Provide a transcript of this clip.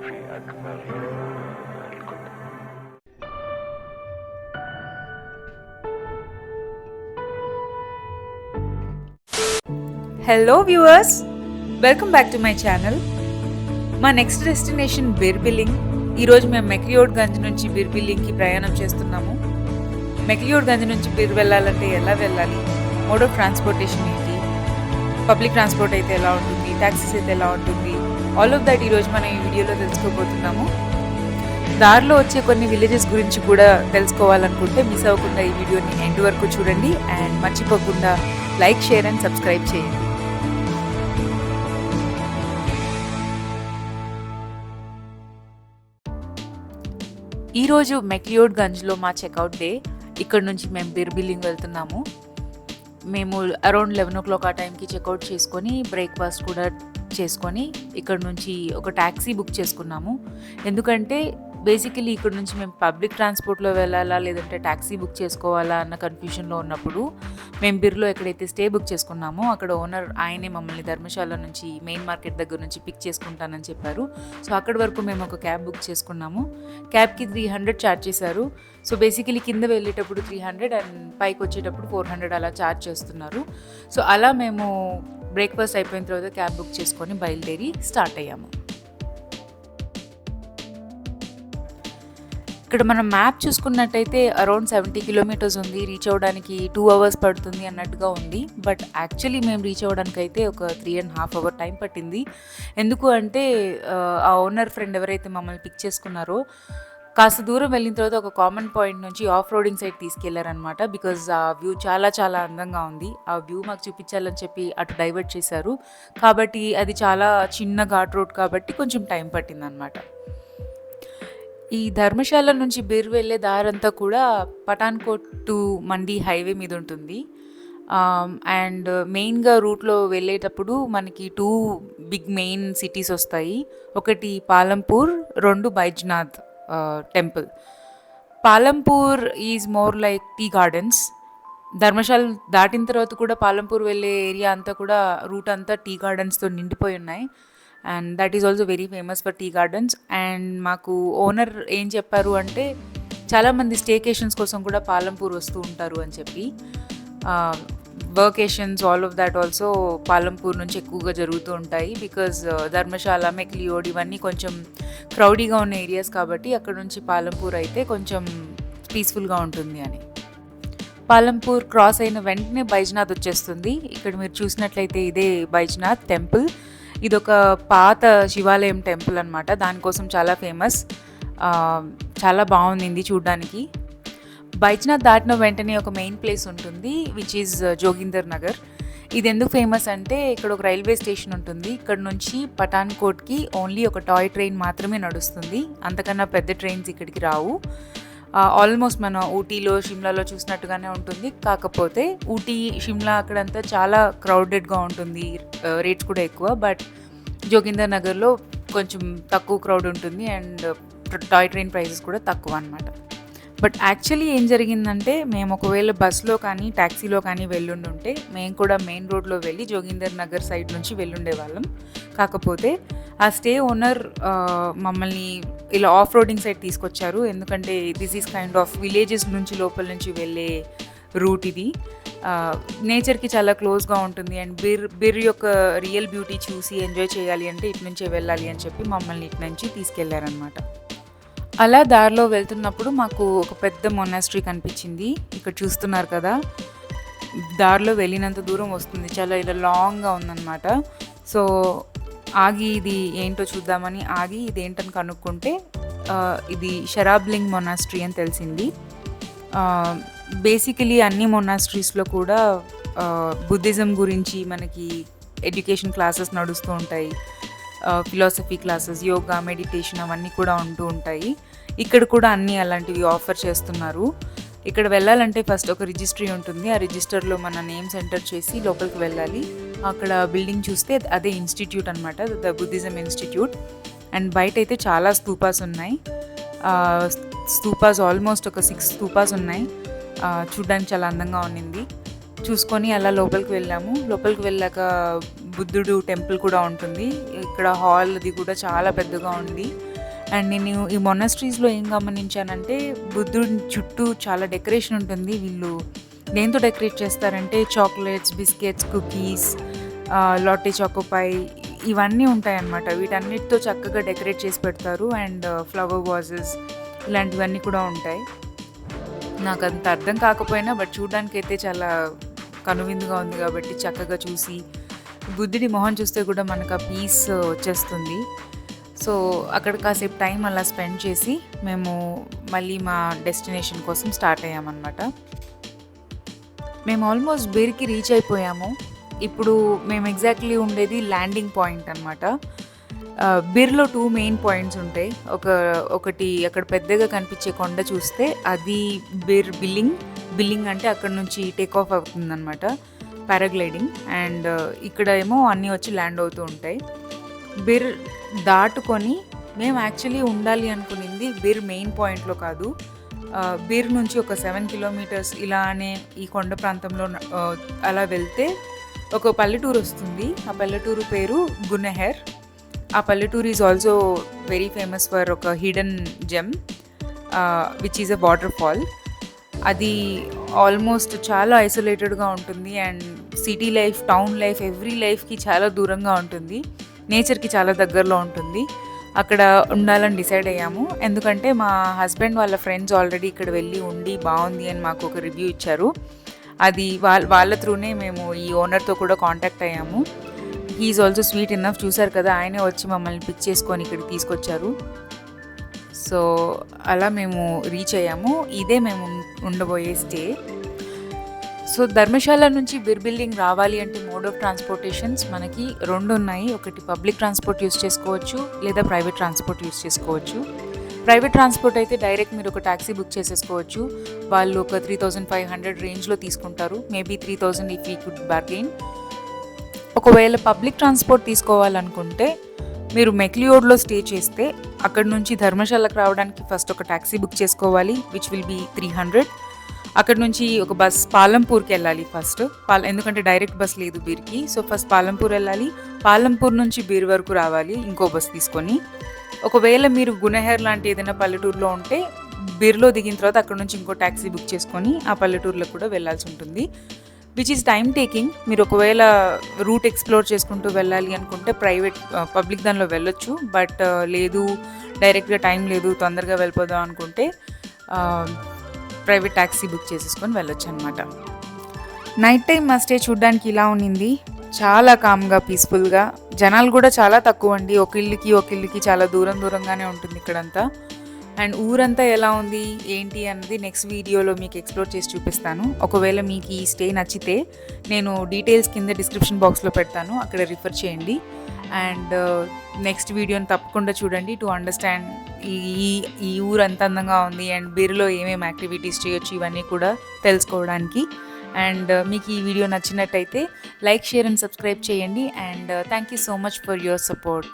في أكبر الكتب. Hello viewers, welcome back to my channel. మా next destination Bir Billing. ఈరోజు మేము మెక్లియోడ్గంజ్ నుంచి బిర్బిలింగ్కి ప్రయాణం చేస్తున్నాము. మెక్లియోడ్గంజ్ నుంచి బిర్ వెళ్ళాలంటే ఎలా వెళ్ళాలి, మోడ్ ఆఫ్ ట్రాన్స్పోర్టేషన్ ఏంటి, పబ్లిక్ ట్రాన్స్పోర్ట్ అయితే ఎలా ఉంటుంది, ట్యాక్సీస్ అయితే ఎలా ఉంటుంది, ఆల్ ఆఫ్ దట్ ఈరోజు మనం ఈ వీడియోలో తెలుసుకోబోతున్నాము. దారిలో వచ్చే కొన్ని విలేజెస్ గురించి కూడా తెలుసుకోవాలనుకుంటే మిస్ అవ్వకుండా ఈ వీడియోని ఎండ్ వరకు చూడండి అండ్ మర్చిపోకుండా లైక్, షేర్ అండ్ సబ్స్క్రైబ్ చేయండి. ఈరోజు మెక్లియోడ్గంజ్లో మా చెక్అవుట్ డే. ఇక్కడ నుంచి మేము బిర్బిలింగ్ వెళ్తున్నాము. మేము అరౌండ్ 11 o'clock ఆ టైంకి చెక్అవుట్ చేసుకొని బ్రేక్ఫాస్ట్ కూడా చేసుకొని ఇక్కడ నుంచి ఒక ట్యాక్సీ బుక్ చేసుకున్నాము. ఎందుకంటే బేసికలీ ఇక్కడ నుంచి మేము పబ్లిక్ ట్రాన్స్పోర్ట్లో వెళ్ళాలా లేదంటే ట్యాక్సీ బుక్ చేసుకోవాలా అన్న కన్ఫ్యూషన్లో ఉన్నప్పుడు మేము బిర్లో ఎక్కడైతే స్టే బుక్ చేసుకున్నామో అక్కడ ఓనర్ ఆయనే మమ్మల్ని ధర్మశాల నుంచి మెయిన్ మార్కెట్ దగ్గర నుంచి పిక్ చేసుకుంటానని చెప్పారు. సో అక్కడి వరకు మేము ఒక క్యాబ్ బుక్ చేసుకున్నాము. క్యాబ్కి 300 ఛార్జ్ చేశారు. సో బేసికలీ కింద వెళ్ళేటప్పుడు 300 అండ్ పైకి వచ్చేటప్పుడు 400 అలా ఛార్జ్ చేస్తున్నారు. సో అలా మేము బ్రేక్ఫాస్ట్ అయిపోయిన తర్వాత క్యాబ్ బుక్ చేసుకొని బయలుదేరి స్టార్ట్ అయ్యాము. ఇక్కడ మనం మ్యాప్ చూసుకున్నట్టయితే అరౌండ్ 70 kilometers ఉంది. రీచ్ అవ్వడానికి 2 hours పడుతుంది అన్నట్టుగా ఉంది. బట్ యాక్చువల్లీ మేము రీచ్ అవ్వడానికి అయితే ఒక 3.5 hours టైం పట్టింది. ఎందుకు అంటే ఆ ఓనర్ ఫ్రెండ్ ఎవరైతే మమ్మల్ని పిక్ చేసుకున్నారో కాస్త దూరం వెళ్ళిన తర్వాత ఒక కామన్ పాయింట్ నుంచి ఆఫ్ రోడింగ్ సైడ్ తీసుకెళ్లారనమాట. బికాజ్ ఆ వ్యూ చాలా చాలా అందంగా ఉంది. ఆ వ్యూ మాకు చూపించాలని చెప్పి అటు డైవర్ట్ చేశారు. కాబట్టి అది చాలా చిన్న ఘాట్ రోడ్ కాబట్టి కొంచెం టైం పట్టిందనమాట. ఈ ధర్మశాల నుంచి బిర్ వెళ్ళే దారంతా కూడా పఠాన్కోట్ టు మండి హైవే మీద ఉంటుంది. అండ్ మెయిన్గా రూట్లో వెళ్ళేటప్పుడు మనకి 2 బిగ్ మెయిన్ సిటీస్ వస్తాయి. ఒకటి Palampur, 2 Baijnath temple. Palampur is more like tea gardens. Dharamshala దాటిన తర్వాత కూడా పాలంపూర్ వెళ్ళే ఏరియా అంతా కూడా రూట్ అంతా టీ గార్డెన్స్తో నిండిపోయి ఉన్నాయి. And that is also very famous for tea gardens. And మాకు ఓనర్ ఏం చెప్పారు అంటే చాలామంది స్టేకేషన్స్ కోసం కూడా పాలంపూర్ వస్తూ ఉంటారు అని చెప్పి. Workations all of that also Palampur నుంచి ఎక్కువగా జరుగుతూ ఉంటాయి. బికాజ్ ధర్మశాల, మెక్లియోడ్ ఇవన్నీ కొంచెం క్రౌడీగా ఉన్న ఏరియాస్ కాబట్టి అక్కడ నుంచి పాలంపూర్ అయితే కొంచెం పీస్ఫుల్గా ఉంటుంది అని. పాలంపూర్ క్రాస్ అయిన వెంటనే బైజ్నాథ్ వచ్చేస్తుంది. ఇక్కడ మీరు చూసినట్లయితే ఇదే బైజ్నాథ్ టెంపుల్. ఇదొక పాత శివాలయం టెంపుల్ అనమాట. దానికోసం చాలా ఫేమస్. చాలా బాగుంది చూడ్డానికి. బైజ్నాథ్ దాటిన వెంటనే ఒక మెయిన్ ప్లేస్ ఉంటుంది విచ్ ఈజ్ జోగిందర్ నగర్. ఇది ఎందుకు ఫేమస్ అంటే ఇక్కడ ఒక రైల్వే స్టేషన్ ఉంటుంది. ఇక్కడ నుంచి పఠాన్కోట్కి ఓన్లీ ఒక టాయ్ ట్రైన్ మాత్రమే నడుస్తుంది. అంతకన్నా పెద్ద ట్రైన్స్ ఇక్కడికి రావు. ఆల్మోస్ట్ మనం ఊటీలో, షిమ్లాలో చూసినట్టుగానే ఉంటుంది. కాకపోతే ఊటీ, షిమ్లా అక్కడంతా చాలా క్రౌడెడ్గా ఉంటుంది, రేట్స్ కూడా ఎక్కువ. బట్ జోగిందర్ నగర్లో కొంచెం తక్కువ క్రౌడ్ ఉంటుంది అండ్ టాయ్ ట్రైన్ ప్రైసెస్ కూడా తక్కువ అనమాట. బట్ యాక్చువల్లీ ఏం జరిగిందంటే మేము ఒకవేళ బస్లో కానీ ట్యాక్సీలో కానీ వెళ్ళుండుంటే మేము కూడా మెయిన్ రోడ్లో వెళ్ళి జోగిందర్ నగర్ సైడ్ నుంచి వెళ్ళుండే వాళ్ళం. కాకపోతే ఆ స్టే ఓనర్ మమ్మల్ని ఇలా ఆఫ్ రోడింగ్ సైడ్ తీసుకొచ్చారు. ఎందుకంటే this is kind of villages నుంచి లోపల నుంచి వెళ్ళే రూట్ ఇది. నేచర్కి చాలా క్లోజ్గా ఉంటుంది అండ్ బిర్ యొక్క రియల్ బ్యూటీ చూసి ఎంజాయ్ చేయాలి అంటే ఇటు నుంచే వెళ్ళాలి అని చెప్పి మమ్మల్ని ఇటు నుంచి తీసుకెళ్లారనమాట. అలా దారిలో వెళ్తున్నప్పుడు మాకు ఒక పెద్ద మొనాస్ట్రీ కనిపించింది. ఇక్కడ చూస్తున్నారు కదా, దారిలో వెళ్ళినంత దూరం వస్తుంది, చాలా ఇలా లాంగ్గా ఉందన్నమాట. సో ఆగి ఇది ఏంటో చూద్దామని ఆగి ఇదేంటని కనుక్కుంటే ఇది షరాబ్లింగ్ మొనాస్ట్రీ అని తెలిసింది. బేసికలీ అన్ని మొనాస్ట్రీస్లో కూడా బుద్ధిజం గురించి మనకి ఎడ్యుకేషన్ క్లాసెస్ నడుస్తూ ఉంటాయి. ఫిలాసఫీ క్లాసెస్, యోగా, మెడిటేషన్ అవన్నీ కూడా ఉంటూ ఉంటాయి. ఇక్కడ కూడా అన్నీ అలాంటివి ఆఫర్ చేస్తున్నారు. ఇక్కడ వెళ్ళాలంటే ఫస్ట్ ఒక రిజిస్ట్రీ ఉంటుంది. ఆ రిజిస్టర్లో మన నేమ్స్ ఎంటర్ చేసి లోపలికి వెళ్ళాలి. అక్కడ బిల్డింగ్ చూస్తే అదే ఇన్స్టిట్యూట్ అనమాట, ద బుద్ధిజం ఇన్స్టిట్యూట్. అండ్ బయట అయితే చాలా స్తూపాస్ ఉన్నాయి. స్తూపాస్ ఆల్మోస్ట్ ఒక 6 స్తూపాస్ ఉన్నాయి. చూడ్డానికి చాలా అందంగా ఉన్నింది. చూసుకొని అలా లోపలికి వెళ్ళాము. లోపలికి వెళ్ళాక బుద్ధుడు టెంపుల్ కూడా ఉంటుంది. ఇక్కడ హాల్ అది కూడా చాలా పెద్దగా ఉంది. అండ్ నేను ఈ మొనాస్ట్రీస్లో ఏం గమనించానంటే బుద్ధుడి చుట్టూ చాలా డెకరేషన్ ఉంటుంది. వీళ్ళు దేంతో డెకరేట్ చేస్తారంటే చాక్లెట్స్, బిస్కెట్స్, కుకీస్, లాటే చాకోపై ఇవన్నీ ఉంటాయన్నమాట. వీటన్నిటితో చక్కగా డెకరేట్ చేసి పెడతారు. అండ్ ఫ్లవర్ వాజెస్ ఇలాంటివన్నీ కూడా ఉంటాయి. నాకు అంత అర్థం కాకపోయినా బట్ చూడడానికైతే చాలా కనువిందుగా ఉంది కాబట్టి చక్కగా చూసి బుద్ధుడి మొహం చూస్తే కూడా మనకు ఆ పీస్ వచ్చేస్తుంది. సో అక్కడ కాసేపు టైం అలా స్పెండ్ చేసి మేము మళ్ళీ మా డెస్టినేషన్ కోసం స్టార్ట్ అయ్యామన్నమాట. మేము ఆల్మోస్ట్ బీర్కి రీచ్ అయిపోయాము. ఇప్పుడు మేము ఎగ్జాక్ట్లీ ఉండేది ల్యాండింగ్ పాయింట్ అనమాట. బీర్లో 2 మెయిన్ పాయింట్స్ ఉంటాయి. ఒకటి అక్కడ పెద్దగా కనిపించే కొండ చూస్తే అది బీర్ బిల్లింగ్ అంటే అక్కడ నుంచి టేక్ ఆఫ్ అవుతుందన్నమాట, పారాగ్లైడింగ్. అండ్ ఇక్కడ ఏమో అన్నీ వచ్చి ల్యాండ్ అవుతూ ఉంటాయి. బీర్ దాటుకొని మేము యాక్చువల్లీ ఉండాలి అనుకునింది బీర్ మెయిన్ పాయింట్లో కాదు. బీర్ నుంచి ఒక 7 కిలోమీటర్స్ ఇలానే ఈ కొండ ప్రాంతంలో అలా వెళ్తే ఒక పల్లెటూరు వస్తుంది. ఆ పల్లెటూరు పేరు గునెహర్. ఆ పల్లెటూరు is also very famous for ఒక hidden gem which is a waterfall. అది ఆల్మోస్ట్ చాలా ఐసోలేటెడ్గా ఉంటుంది. And city life, town life, every లైఫ్కి చాలా దూరంగా ఉంటుంది. నేచర్కి చాలా దగ్గరలో ఉంటుంది. అక్కడ ఉండాలని డిసైడ్ అయ్యాము. ఎందుకంటే మా హస్బెండ్ వాళ్ళ ఫ్రెండ్స్ ఆల్రెడీ ఇక్కడ వెళ్ళి ఉండి బాగుంది అని మాకు ఒక రివ్యూ ఇచ్చారు. అది వాళ్ళ త్రూనే మేము ఈ ఓనర్తో కూడా కాంటాక్ట్ అయ్యాము. He is also sweet enough. చూసారు కదా, ఆయనే వచ్చి మమ్మల్ని పిక్ చేసుకొని ఇక్కడికి తీసుకొచ్చారు. సో అలా మేము రీచ్ అయ్యాము. ఇదే మేము ఉండబోయే స్టే. సో ధర్మశాల నుంచి బీర్ బిల్డింగ్ రావాలి అంటే మోడ్ ఆఫ్ ట్రాన్స్పోర్టేషన్స్ మనకి 2 ఉన్నాయి. ఒకటి పబ్లిక్ ట్రాన్స్పోర్ట్ యూస్ చేసుకోవచ్చు, లేదా ప్రైవేట్ ట్రాన్స్పోర్ట్ యూస్ చేసుకోవచ్చు. ప్రైవేట్ ట్రాన్స్పోర్ట్ అయితే డైరెక్ట్ మీరు ఒక ట్యాక్సీ బుక్ చేసేసుకోవచ్చు. వాళ్ళు ఒక 3500 రేంజ్లో తీసుకుంటారు. Maybe 3000 if you could bargain. ఒకవేళ పబ్లిక్ ట్రాన్స్పోర్ట్ తీసుకోవాలనుకుంటే మీరు మెక్లియోడ్లో స్టే చేస్తే అక్కడ నుంచి ధర్మశాలకు రావడానికి ఫస్ట్ ఒక ట్యాక్సీ బుక్ చేసుకోవాలి, విచ్ విల్ బీ 300. అక్కడ నుంచి ఒక బస్ పాలంపూర్కి వెళ్ళాలి ఫస్ట్. ఎందుకంటే డైరెక్ట్ బస్ లేదు బీర్కి. సో ఫస్ట్ పాలంపూర్ వెళ్ళాలి. పాలంపూర్ నుంచి బీర్ వరకు రావాలి ఇంకో బస్ తీసుకొని. ఒకవేళ మీరు గునెహర్ లాంటి ఏదైనా పల్లెటూరులో ఉంటే బీర్లో దిగిన తర్వాత అక్కడ నుంచి ఇంకో ట్యాక్సీ బుక్ చేసుకొని ఆ పల్లెటూరులో కూడా వెళ్ళాల్సి ఉంటుంది, విచ్ ఈస్ టైం టేకింగ్. మీరు ఒకవేళ రూట్ ఎక్స్ప్లోర్ చేసుకుంటూ వెళ్ళాలి అనుకుంటే పబ్లిక్ దానిలో వెళ్ళొచ్చు. బట్ లేదు, డైరెక్ట్గా టైం లేదు, తొందరగా వెళ్ళిపోదాం అనుకుంటే ప్రైవేట్ ట్యాక్సీ బుక్ చేసేసుకొని వెళ్ళొచ్చు అనమాట. నైట్ టైం మా స్టే చూడడానికి ఇలా ఉన్నింది. చాలా కామ్గా, పీస్ఫుల్గా. జనాలు కూడా చాలా తక్కువ అండి. ఒక ఇల్లుకి చాలా దూరంగానే ఉంటుంది ఇక్కడంతా. అండ్ ఊరంతా ఎలా ఉంది ఏంటి అన్నది నెక్స్ట్ వీడియోలో మీకు ఎక్స్ప్లోర్ చేసి చూపిస్తాను. ఒకవేళ మీకు ఈ స్టే నచ్చితే నేను డీటెయిల్స్ కింద డిస్క్రిప్షన్ బాక్స్లో పెడతాను, అక్కడ రిఫర్ చేయండి. అండ్ నెక్స్ట్ వీడియోని తప్పకుండా చూడండి టు అండర్స్టాండ్ ఈ ఊరు ఎంత అందంగా ఉంది అండ్ బీర్లో ఏమేమి యాక్టివిటీస్ చేయొచ్చు ఇవన్నీ కూడా తెలుసుకోవడానికి. అండ్ మీకు ఈ వీడియో నచ్చినట్టయితే లైక్, షేర్ అండ్ సబ్స్క్రైబ్ చేయండి. And thank you so much for your support.